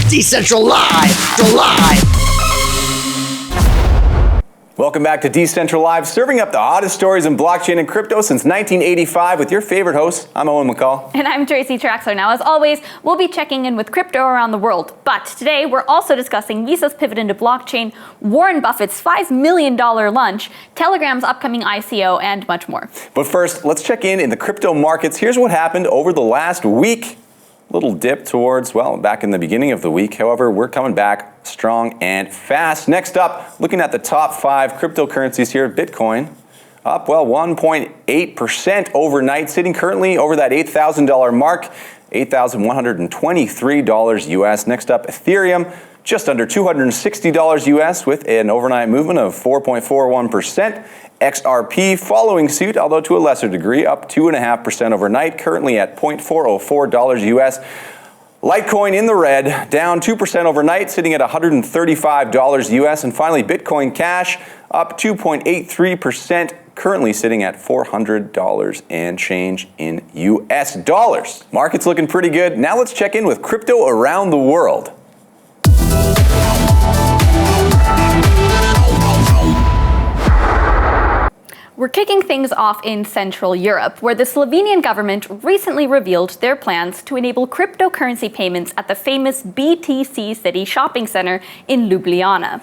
decentraLIVE, live. Welcome back to decentraLIVE, serving up the hottest stories in blockchain and crypto since 1985 with your favorite hosts. I'm Owen McCall. And I'm Tracy Traxler. Now, as always, we'll be checking in with crypto around the world. But today, we're also discussing Visa's pivot into blockchain, Warren Buffett's $5 million lunch, Telegram's upcoming ICO, and much more. But first, let's check in the crypto markets. Here's what happened over the last week. Little dip towards, well, back in the beginning of the week. However, we're coming back strong and fast. Next up, looking at the top 5 cryptocurrencies here, Bitcoin up, well, 1.8% overnight, sitting currently over that $8,000 mark, $8,123 US. Next up, Ethereum, just under $260 US with an overnight movement of 4.41%. XRP following suit, although to a lesser degree, up 2.5% overnight, currently at $0.404 US. Litecoin in the red, down 2% overnight, sitting at $135 US. And finally, Bitcoin Cash up 2.83%, currently sitting at $400 and change in US dollars. Market's looking pretty good. Now let's check in with crypto around the world. We're kicking things off in Central Europe, where the Slovenian government recently revealed their plans to enable cryptocurrency payments at the famous BTC City shopping center in Ljubljana.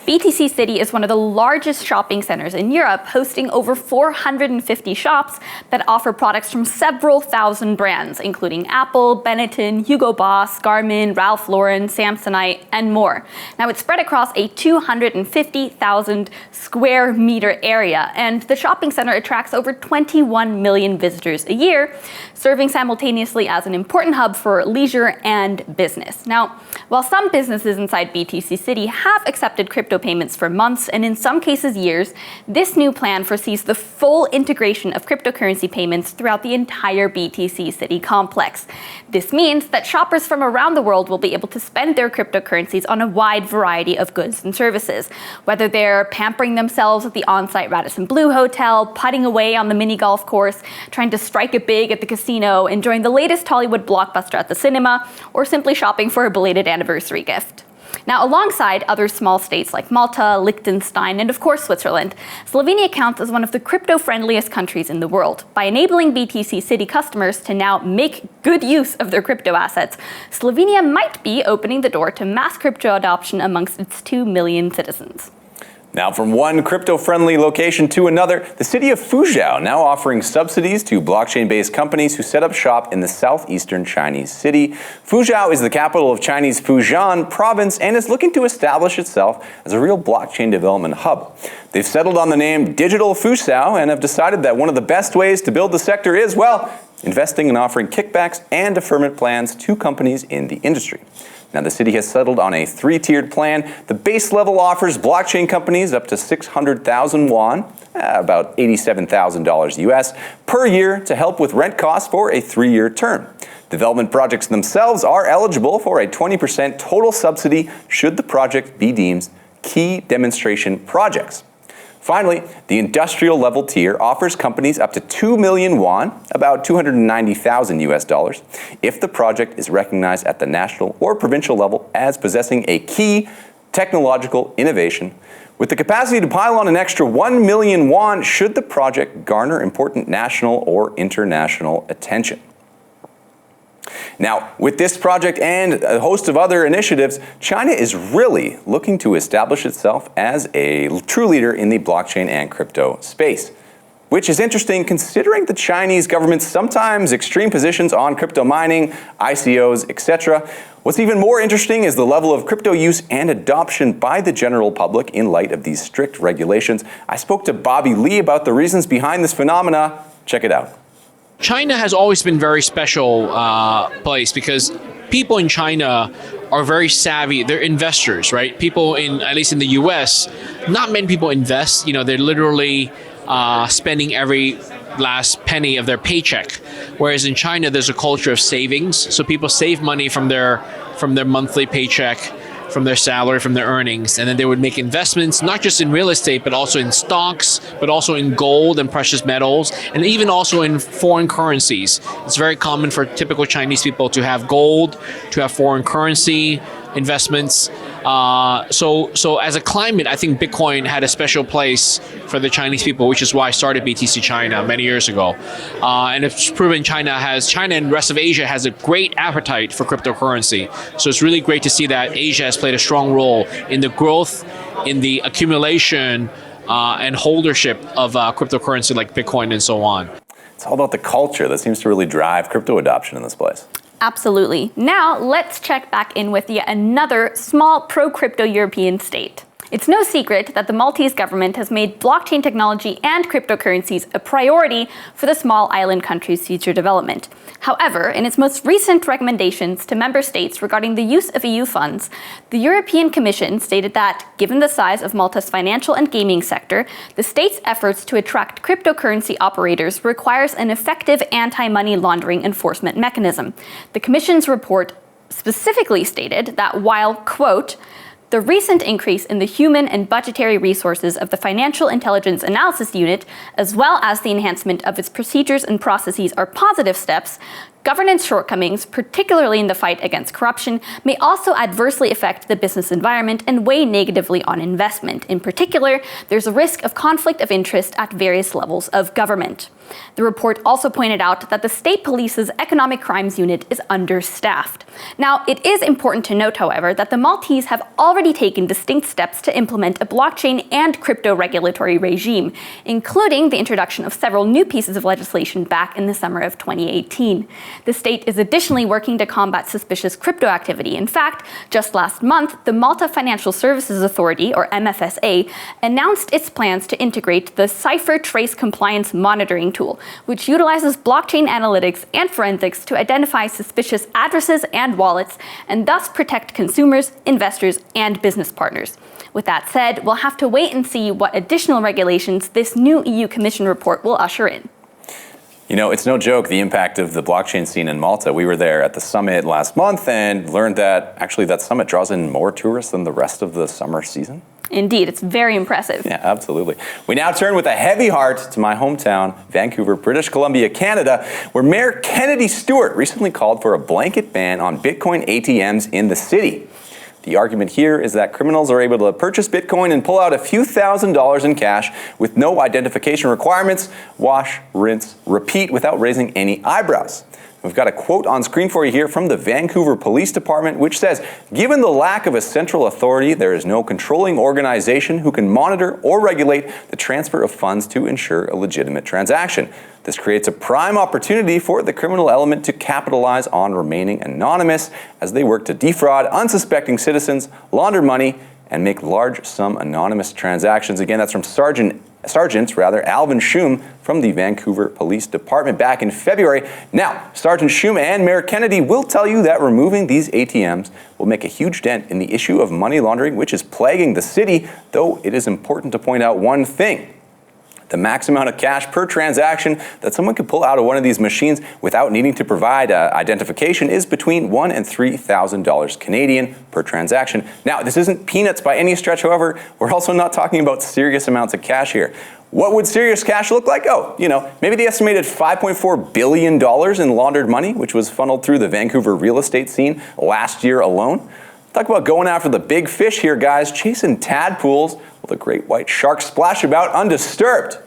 BTC City is one of the largest shopping centers in Europe, hosting over 450 shops that offer products from several thousand brands, including Apple, Benetton, Hugo Boss, Garmin, Ralph Lauren, Samsonite, and more. Now, it's spread across a 250,000 square meter area, and the shopping center attracts over 21 million visitors a year, serving simultaneously as an important hub for leisure and business. Now, while some businesses inside BTC City have accepted crypto payments for months and in some cases years, this new plan foresees the full integration of cryptocurrency payments throughout the entire BTC City complex. This means that shoppers from around the world will be able to spend their cryptocurrencies on a wide variety of goods and services, whether they're pampering themselves at the on-site Radisson Blu Hotel, putting away on the mini golf course, trying to strike it big at the casino, enjoying the latest Hollywood blockbuster at the cinema, or simply shopping for a belated anniversary gift. Now, alongside other small states like Malta, Liechtenstein, and of course Switzerland, Slovenia counts as one of the crypto-friendliest countries in the world. By enabling BTC City customers to now make good use of their crypto assets, Slovenia might be opening the door to mass crypto adoption amongst its 2 million citizens. Now from one crypto-friendly location to another, the city of Fuzhou now offering subsidies to blockchain-based companies who set up shop in the southeastern Chinese city. Fuzhou is the capital of Chinese Fujian province and is looking to establish itself as a real blockchain development hub. They've settled on the name Digital Fuzhou and have decided that one of the best ways to build the sector is, well, investing and offering kickbacks and deferment plans to companies in the industry. Now, the city has settled on a 3-tiered plan. The base level offers blockchain companies up to 600,000 won, about $87,000 US, per year to help with rent costs for a 3-year term. Development projects themselves are eligible for a 20% total subsidy should the project be deemed key demonstration projects. Finally, the industrial level tier offers companies up to 2 million won, about 290,000 US dollars, if the project is recognized at the national or provincial level as possessing a key technological innovation, with the capacity to pile on an extra 1 million won should the project garner important national or international attention. Now, with this project and a host of other initiatives, China is really looking to establish itself as a true leader in the blockchain and crypto space, which is interesting considering the Chinese government's sometimes extreme positions on crypto mining, ICOs, etc. What's even more interesting is the level of crypto use and adoption by the general public in light of these strict regulations. I spoke to Bobby Lee about the reasons behind this phenomena. Check it out. China has always been a very special place because people in China are very savvy. They're investors, right? People at least in the US, not many people invest. They're literally spending every last penny of their paycheck. Whereas in China, there's a culture of savings. So people save money from their monthly paycheck, from their salary, from their earnings, and then they would make investments, not just in real estate, but also in stocks, but also in gold and precious metals, and even also in foreign currencies. It's very common for typical Chinese people to have gold, to have foreign currency, investments. So as a climate, I think Bitcoin had a special place for the Chinese people, which is why I started BTC China many years ago. And it's proven China and the rest of Asia has a great appetite for cryptocurrency. So it's really great to see that Asia has played a strong role in the growth, in the accumulation, and holdership of cryptocurrency like Bitcoin and so on. It's all about the culture that seems to really drive crypto adoption in this place. Absolutely. Now, let's check back in with yet another small pro-crypto European state. It's no secret that the Maltese government has made blockchain technology and cryptocurrencies a priority for the small island country's future development. However, in its most recent recommendations to member states regarding the use of EU funds, the European Commission stated that, given the size of Malta's financial and gaming sector, the state's efforts to attract cryptocurrency operators requires an effective anti-money laundering enforcement mechanism. The Commission's report specifically stated that while, quote, the recent increase in the human and budgetary resources of the Financial Intelligence Analysis Unit, as well as the enhancement of its procedures and processes, are positive steps, governance shortcomings, particularly in the fight against corruption, may also adversely affect the business environment and weigh negatively on investment. In particular, there's a risk of conflict of interest at various levels of government. The report also pointed out that the state police's economic crimes unit is understaffed. Now, it is important to note, however, that the Maltese have already taken distinct steps to implement a blockchain and crypto regulatory regime, including the introduction of several new pieces of legislation back in the summer of 2018. The state is additionally working to combat suspicious crypto activity. In fact, just last month, the Malta Financial Services Authority, or MFSA, announced its plans to integrate the Cipher Trace Compliance Monitoring tool, which utilizes blockchain analytics and forensics to identify suspicious addresses and wallets, and thus protect consumers, investors, and business partners. With that said, we'll have to wait and see what additional regulations this new EU Commission report will usher in. You know, it's no joke, the impact of the blockchain scene in Malta. We were there at the summit last month and learned that actually that summit draws in more tourists than the rest of the summer season. Indeed, it's very impressive. Yeah, absolutely. We now turn with a heavy heart to my hometown, Vancouver, British Columbia, Canada, where Mayor Kennedy Stewart recently called for a blanket ban on Bitcoin ATMs in the city. The argument here is that criminals are able to purchase Bitcoin and pull out a few $1,000s in cash with no identification requirements, wash, rinse, repeat without raising any eyebrows. We've got a quote on screen for you here from the Vancouver Police Department, which says, given the lack of a central authority, there is no controlling organization who can monitor or regulate the transfer of funds to ensure a legitimate transaction. This creates a prime opportunity for the criminal element to capitalize on remaining anonymous as they work to defraud unsuspecting citizens, launder money, and make large-sum anonymous transactions. Again, that's from Sergeant Alvin Schum from the Vancouver Police Department back in February. Now, Sergeant Schum and Mayor Kennedy will tell you that removing these ATMs will make a huge dent in the issue of money laundering, which is plaguing the city, though it is important to point out one thing. The max amount of cash per transaction that someone could pull out of one of these machines without needing to provide identification is between $1,000 and $3,000 Canadian per transaction. Now, this isn't peanuts by any stretch, however. We're also not talking about serious amounts of cash here. What would serious cash look like? Oh, maybe the estimated $5.4 billion in laundered money, which was funneled through the Vancouver real estate scene last year alone. Talk about going after the big fish here, guys, chasing tadpoles while the great white sharks splash about undisturbed.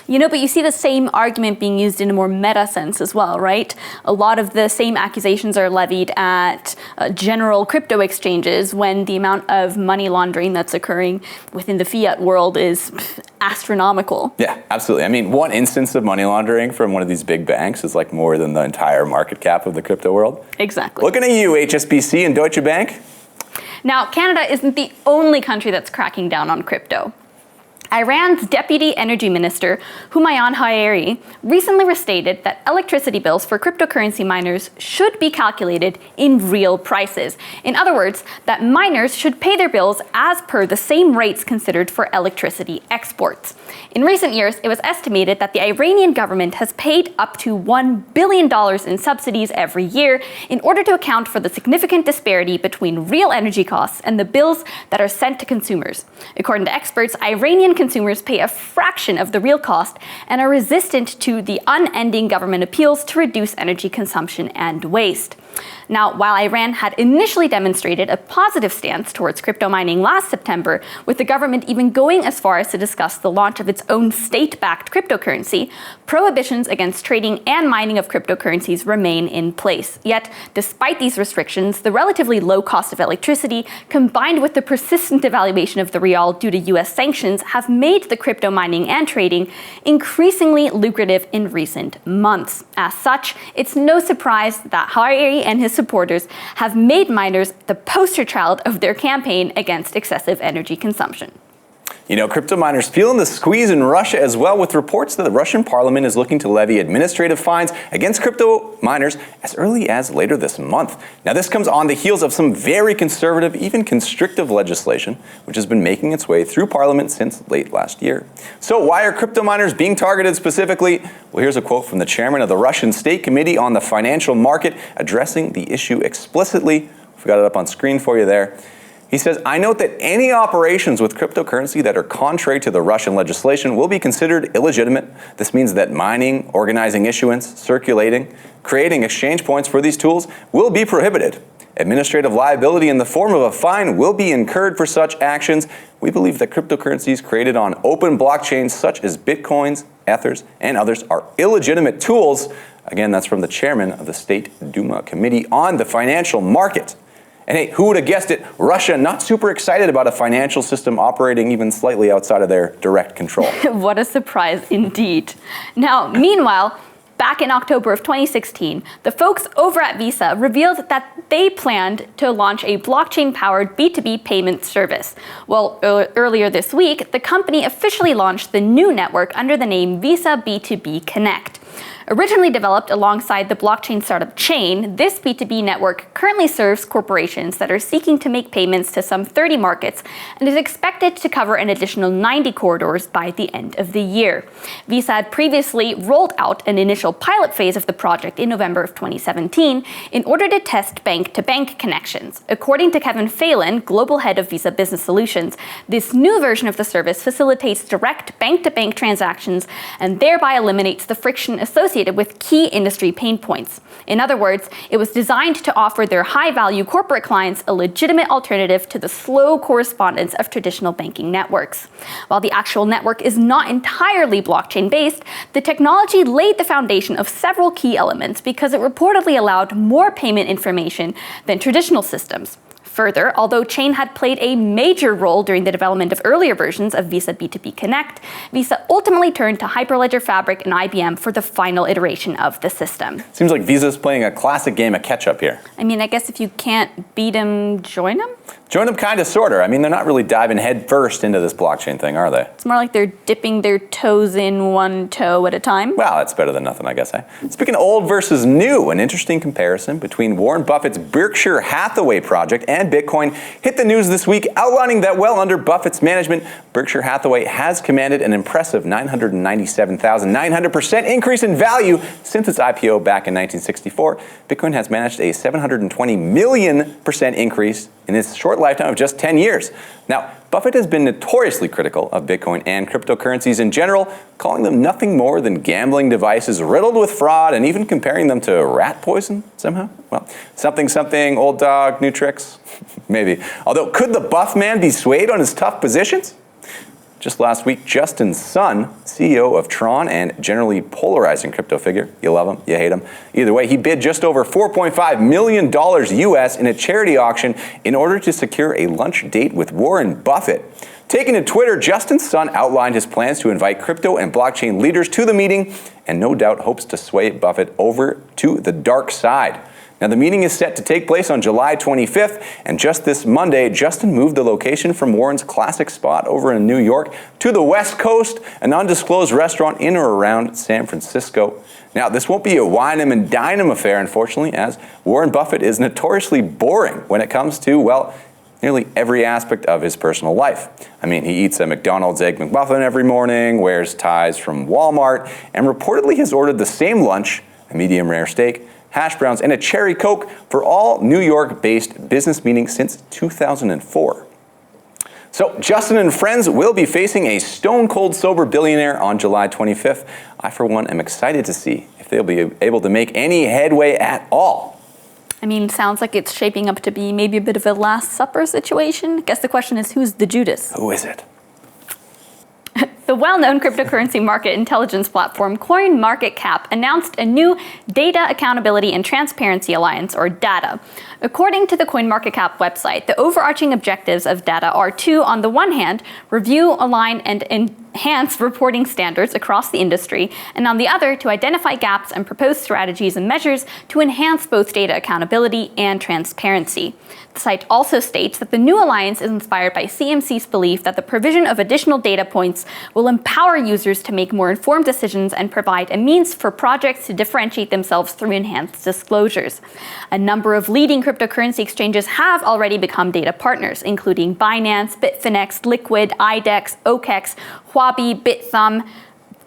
But you see the same argument being used in a more meta sense as well, right? A lot of the same accusations are levied at general crypto exchanges when the amount of money laundering that's occurring within the fiat world is astronomical. Yeah, absolutely. I mean, one instance of money laundering from one of these big banks is like more than the entire market cap of the crypto world. Exactly. Looking at you, HSBC and Deutsche Bank. Now, Canada isn't the only country that's cracking down on crypto. Iran's Deputy Energy Minister, Humayun Hayeri, recently restated that electricity bills for cryptocurrency miners should be calculated in real prices. In other words, that miners should pay their bills as per the same rates considered for electricity exports. In recent years, it was estimated that the Iranian government has paid up to $1 billion in subsidies every year in order to account for the significant disparity between real energy costs and the bills that are sent to consumers. According to experts, Iranian consumers pay a fraction of the real cost and are resistant to the unending government appeals to reduce energy consumption and waste. Now, while Iran had initially demonstrated a positive stance towards crypto mining last September, with the government even going as far as to discuss the launch of its own state-backed cryptocurrency, prohibitions against trading and mining of cryptocurrencies remain in place. Yet, despite these restrictions, the relatively low cost of electricity, combined with the persistent devaluation of the rial due to US sanctions, have made the crypto mining and trading increasingly lucrative in recent months. As such, it's no surprise that Hariri and his supporters have made miners the poster child of their campaign against excessive energy consumption. You know, crypto miners feeling the squeeze in Russia as well, with reports that the Russian parliament is looking to levy administrative fines against crypto miners as early as later this month. Now, this comes on the heels of some very conservative, even constrictive legislation, which has been making its way through parliament since late last year. So why are crypto miners being targeted specifically? Well, here's a quote from the chairman of the Russian State Committee on the Financial Market addressing the issue explicitly. We've got it up on screen for you there. He says, "I note that any operations with cryptocurrency that are contrary to the Russian legislation will be considered illegitimate. This means that mining, organizing issuance, circulating, creating exchange points for these tools will be prohibited. Administrative liability in the form of a fine will be incurred for such actions. We believe that cryptocurrencies created on open blockchains such as Bitcoins, Ethers, and others are illegitimate tools." Again, that's from the chairman of the State Duma Committee on the Financial Market. And hey, who would have guessed it? Russia not super excited about a financial system operating even slightly outside of their direct control. What a surprise indeed. Now, meanwhile, back in October of 2016, the folks over at Visa revealed that they planned to launch a blockchain-powered B2B payment service. Well, earlier this week, the company officially launched the new network under the name Visa B2B Connect. Originally developed alongside the blockchain startup Chain, this B2B network currently serves corporations that are seeking to make payments to some 30 markets and is expected to cover an additional 90 corridors by the end of the year. Visa had previously rolled out an initial pilot phase of the project in November of 2017 in order to test bank-to-bank connections. According to Kevin Phelan, global head of Visa Business Solutions, this new version of the service facilitates direct bank-to-bank transactions and thereby eliminates the friction associated with key industry pain points. In other words, it was designed to offer their high-value corporate clients a legitimate alternative to the slow correspondence of traditional banking networks. While the actual network is not entirely blockchain-based, the technology laid the foundation of several key elements because it reportedly allowed more payment information than traditional systems. Further, although Chain had played a major role during the development of earlier versions of Visa B2B Connect, Visa ultimately turned to Hyperledger Fabric and IBM for the final iteration of the system. Seems like Visa's playing a classic game of catch-up here. I mean, I guess if you can't beat them, join them? Join them kind of, sort of. I mean, they're not really diving head first into this blockchain thing, are they? It's more like they're dipping their toes in one toe at a time. Well, that's better than nothing, I guess. Speaking of old versus new, an interesting comparison between Warren Buffett's Berkshire Hathaway project and Bitcoin hit the news this week, outlining that well under Buffett's management, Berkshire Hathaway has commanded an impressive 997,900% increase in value since its IPO back in 1964. Bitcoin has managed a 720 million% increase in its short lifetime of just 10 years. Now, Buffett has been notoriously critical of Bitcoin and cryptocurrencies in general, calling them nothing more than gambling devices riddled with fraud and even comparing them to rat poison somehow. Well, something, old dog, new tricks? Maybe. Although, could the buff man be swayed on his tough positions? Just last week, Justin Sun, CEO of Tron and generally polarizing crypto figure, you love him, you hate him. Either way, he bid just over $4.5 million US in a charity auction in order to secure a lunch date with Warren Buffett. Taking to Twitter, Justin Sun outlined his plans to invite crypto and blockchain leaders to the meeting and no doubt hopes to sway Buffett over to the dark side. Now, the meeting is set to take place on July 25th, and just this Monday, Justin moved the location from Warren's classic spot over in New York to the West Coast, an undisclosed restaurant in or around San Francisco. Now, this won't be a wine 'em and dine 'em affair, unfortunately, as Warren Buffett is notoriously boring when it comes to, well, nearly every aspect of his personal life. I mean, he eats a McDonald's Egg McMuffin every morning, wears ties from Walmart, and reportedly has ordered the same lunch, a medium rare steak, hash browns, and a cherry Coke for all New York-based business meetings since 2004. So Justin and friends will be facing a stone-cold sober billionaire on July 25th. I, for one, am excited to see if they'll be able to make any headway at all. I mean, sounds like it's shaping up to be maybe a bit of a Last Supper situation. I guess the question is, who's the Judas? Who is it? The well-known cryptocurrency market intelligence platform CoinMarketCap announced a new Data Accountability and Transparency Alliance, or DATA. According to the CoinMarketCap website, the overarching objectives of DATA are to, on the one hand, review, align, and enhance reporting standards across the industry, and on the other, to identify gaps and propose strategies and measures to enhance both data accountability and transparency. The site also states that the new alliance is inspired by CMC's belief that the provision of additional data points will empower users to make more informed decisions and provide a means for projects to differentiate themselves through enhanced disclosures. A number of leading cryptocurrency exchanges have already become data partners, including Binance, Bitfinex, Liquid, IDEX, OKEX, Huobi, Bithumb,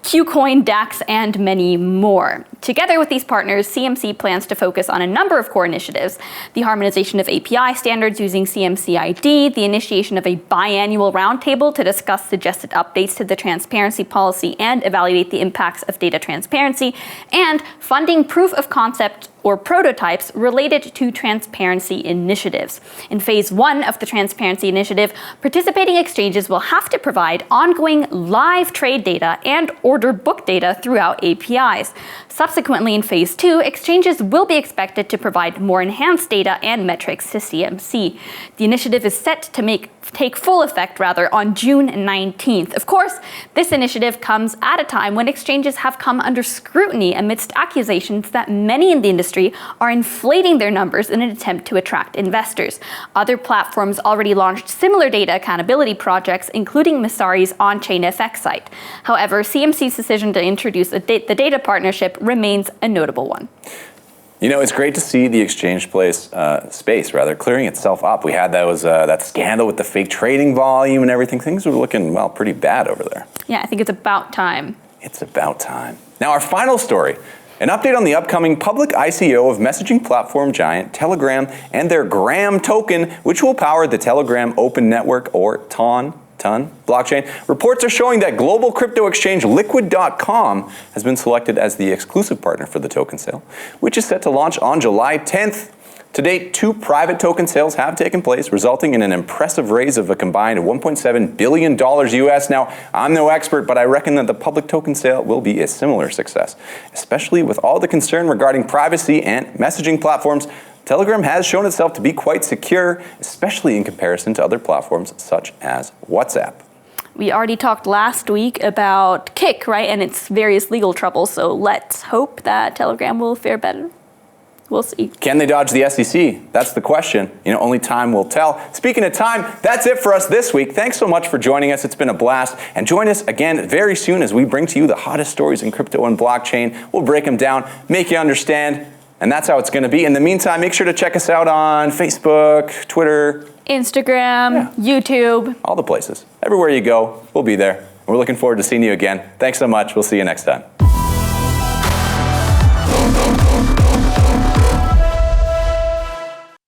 KuCoin, DAX, and many more. Together with these partners, CMC plans to focus on a number of core initiatives: the harmonization of API standards using CMC ID, the initiation of a biannual roundtable to discuss suggested updates to the transparency policy and evaluate the impacts of data transparency, and funding proof of concept or prototypes related to transparency initiatives. In phase 1 of the transparency initiative, participating exchanges will have to provide ongoing live trade data and order book data throughout APIs. Subsequently, in phase 2, exchanges will be expected to provide more enhanced data and metrics to CMC. The initiative is set to take full effect on June 19th. Of course, this initiative comes at a time when exchanges have come under scrutiny amidst accusations that many in the industry are inflating their numbers in an attempt to attract investors. Other platforms already launched similar data accountability projects, including Messari's on-chain FX site. However, CMC's decision to introduce the data partnership remains a notable one. You know, it's great to see the exchange space clearing itself up. We had that scandal with the fake trading volume and everything. Things were looking, well, pretty bad over there. Yeah, I think it's about time. It's about time. Now, our final story, an update on the upcoming public ICO of messaging platform giant Telegram and their Gram token, which will power the Telegram Open Network, or TON blockchain. Reports are showing that global crypto exchange Liquid.com has been selected as the exclusive partner for the token sale, which is set to launch on July 10th. To date, 2 private token sales have taken place, resulting in an impressive raise of a combined $1.7 billion US. Now, I'm no expert, but I reckon that the public token sale will be a similar success, especially with all the concern regarding privacy and messaging platforms. Telegram has shown itself to be quite secure, especially in comparison to other platforms such as WhatsApp. We already talked last week about Kik, right, and its various legal troubles, so let's hope that Telegram will fare better. We'll see. Can they dodge the SEC? That's the question. Only time will tell. Speaking of time, that's it for us this week. Thanks so much for joining us. It's been a blast. And join us again very soon as we bring to you the hottest stories in crypto and blockchain. We'll break them down, make you understand. And that's how it's going to be. In the meantime, make sure to check us out on Facebook, Twitter, Instagram, YouTube. All the places. Everywhere you go, we'll be there. We're looking forward to seeing you again. Thanks so much. We'll see you next time.